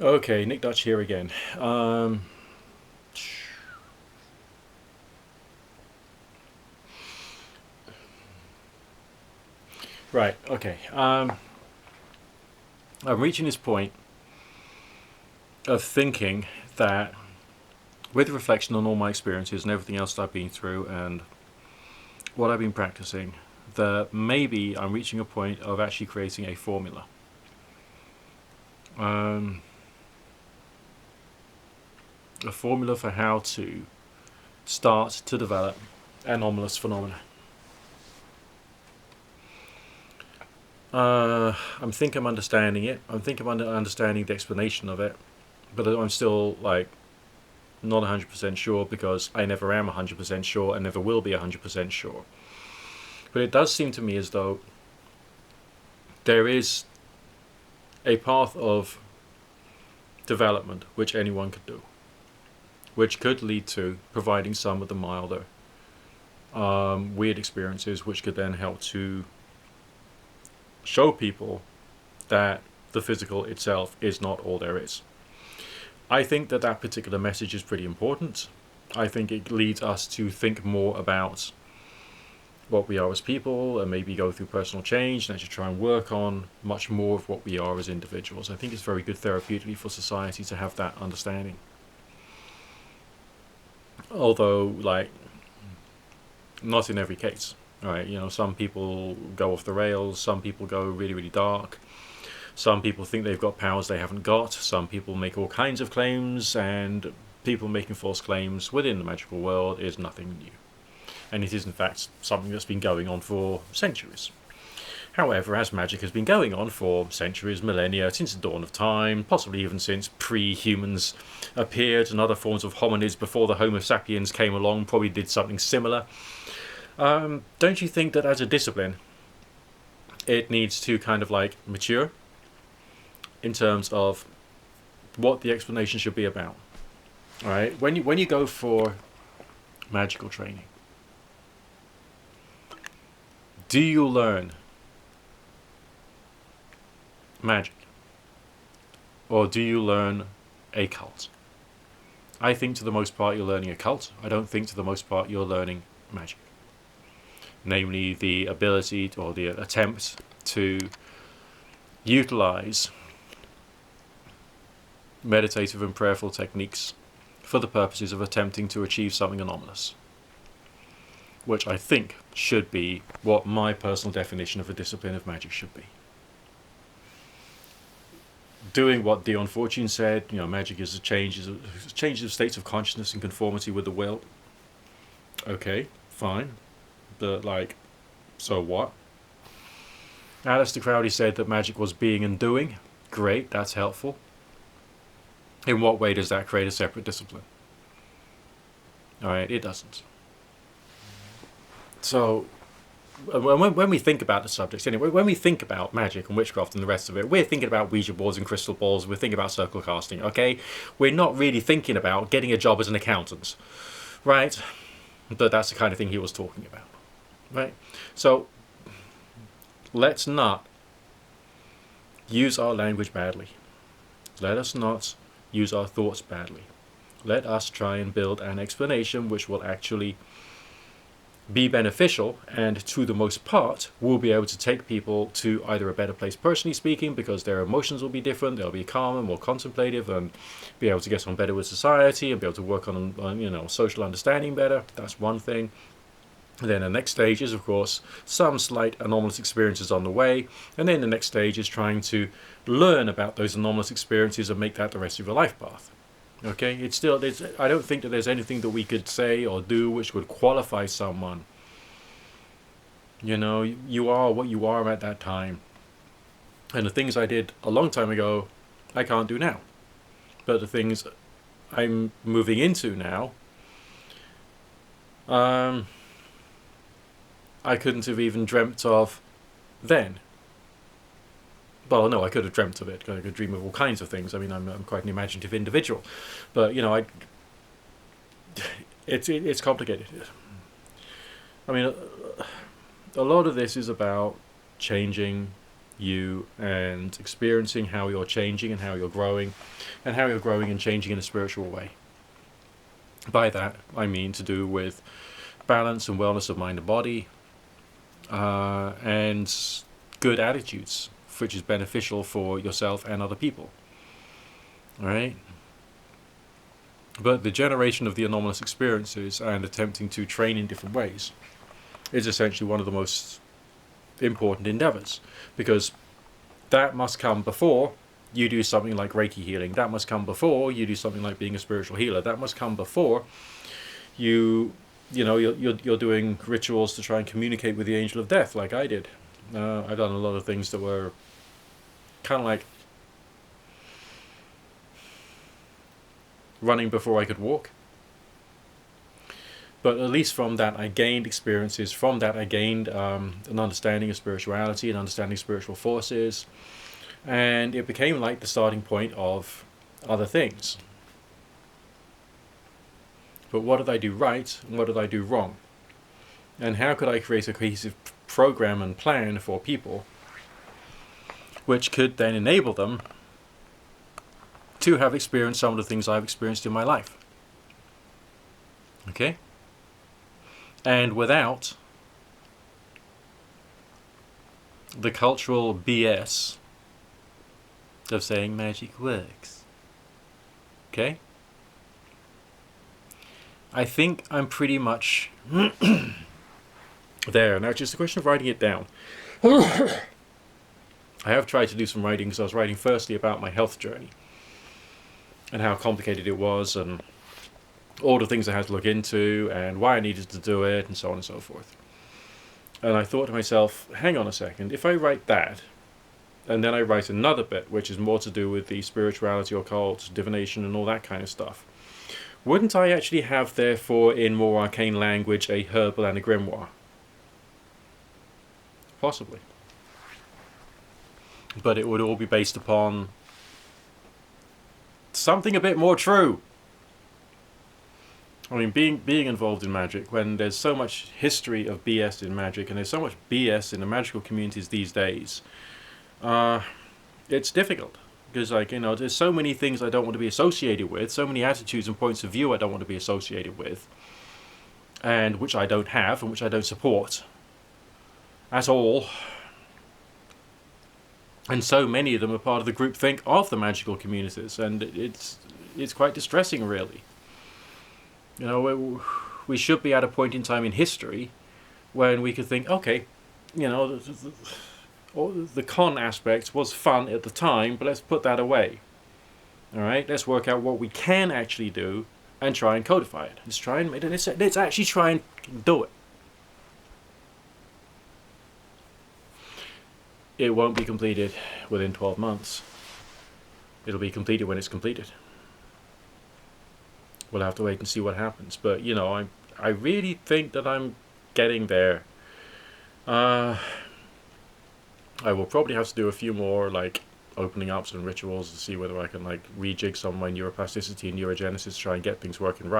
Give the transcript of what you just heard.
Okay, Nick Dutch here again. Right, okay. I'm reaching this point of thinking that, with reflection on all my experiences and everything else that I've been through and what I've been practicing, that maybe I'm reaching a point of actually creating a formula. Um, a formula for how to start to develop anomalous phenomena. I think I'm understanding it. I think I'm understanding the explanation of it, but I'm still like not 100% sure because I never am 100% sure and never will be 100% sure. But it does seem to me as though there is a path of development which anyone could do, which could lead to providing some of the milder, weird experiences, which could then help to show people that the physical itself is not all there is. I think that that particular message is pretty important. I think it leads us to think more about what we are as people and maybe go through personal change and actually try and work on much more of what we are as individuals. I think it's very good therapeutically for society to have that understanding. Although, like, not in every case. Right, some people go off the rails, some people go really, really dark. Some people think they've got powers they haven't got. Some people make all kinds of claims, and people making false claims within the magical world is nothing new. And it is, in fact, something that's been going on for centuries. However, as magic has been going on for centuries, millennia, since the dawn of time, possibly even since pre-humans appeared and other forms of hominids before the Homo sapiens came along probably did something similar, don't you think that as a discipline, it needs to kind of like mature in terms of what the explanation should be about? All right, when you go for magical training, do you learn magic or do you learn a cult? I think to the most part you're learning a cult. I don't think to the most part you're learning magic. Namely, the ability to, or the attempt to utilize meditative and prayerful techniques for the purposes of attempting to achieve something anomalous, which I think should be what my personal definition of a discipline of magic should be. Doing what Dion Fortune said, magic is a change of states of consciousness in conformity with the will. Okay, fine. But, so what? Aleister Crowley said that magic was being and doing. Great, that's helpful. In what way does that create a separate discipline? Alright, it doesn't. So, when we think about the subjects, anyway, when we think about magic and witchcraft and the rest of it, we're thinking about Ouija boards and crystal balls, we're thinking about circle casting, okay? We're not really thinking about getting a job as an accountant, right? But that's the kind of thing he was talking about, right? So, let's not use our language badly. Let us not use our thoughts badly. Let us try and build an explanation which will actually be beneficial and, to the most part, will be able to take people to either a better place personally speaking, because their emotions will be different, they'll be calmer, more contemplative, and be able to get on better with society and be able to work on social understanding better. That's one thing. Then the next stage is, of course, some slight anomalous experiences on the way, and then the next stage is trying to learn about those anomalous experiences and make that the rest of your life path. Okay, I don't think that there's anything that we could say or do which would qualify someone. You are what you are at that time. And the things I did a long time ago, I can't do now. But the things I'm moving into now, I couldn't have even dreamt of then. Well, no, I could have dreamt of it. I could dream of all kinds of things. I mean, I'm quite an imaginative individual, but it's complicated. I mean, a lot of this is about changing you and experiencing how you're changing and how you're growing, and how you're growing and changing in a spiritual way. By that, I mean to do with balance and wellness of mind and body, and good attitudes, which is beneficial for yourself and other people. All right? But the generation of the anomalous experiences and attempting to train in different ways is essentially one of the most important endeavors, because that must come before you do something like Reiki healing. That must come before you do something like being a spiritual healer. That must come before you're doing rituals to try and communicate with the angel of death, like I did. I've done a lot of things that were kind of like running before I could walk. But at least from that I gained experiences. From that I gained an understanding of spirituality, an understanding of spiritual forces. And it became like the starting point of other things. But what did I do right and what did I do wrong? And how could I create a cohesive program and plan for people which could then enable them to have experienced some of the things I've experienced in my life? Okay? And without the cultural BS of saying magic works. Okay? I think I'm pretty much there. Now it's just a question of writing it down. I have tried to do some writing, because I was writing firstly about my health journey and how complicated it was, and all the things I had to look into, and why I needed to do it, and so on and so forth. And I thought to myself, hang on a second, if I write that, and then I write another bit, which is more to do with the spirituality, occult, divination, and all that kind of stuff, wouldn't I actually have, therefore, in more arcane language, a herbal and a grimoire? Possibly. But it would all be based upon something a bit more true. I mean, being involved in magic, when there's so much history of BS in magic, and there's so much BS in the magical communities these days, it's difficult. Because, there's so many things I don't want to be associated with, so many attitudes and points of view I don't want to be associated with, and which I don't have, and which I don't support at all. And so many of them are part of the groupthink of the magical communities, and it's quite distressing, really. We should be at a point in time in history when we could think, okay, the con aspect was fun at the time, but let's put that away. All right, let's work out what we can actually do and try and codify it. Let's actually try and do it. It won't be completed within 12 months. It'll be completed when it's completed. We'll have to wait and see what happens. But, I really think that I'm getting there. I will probably have to do a few more, opening ups and rituals to see whether I can, rejig some of my neuroplasticity and neurogenesis to try and get things working right.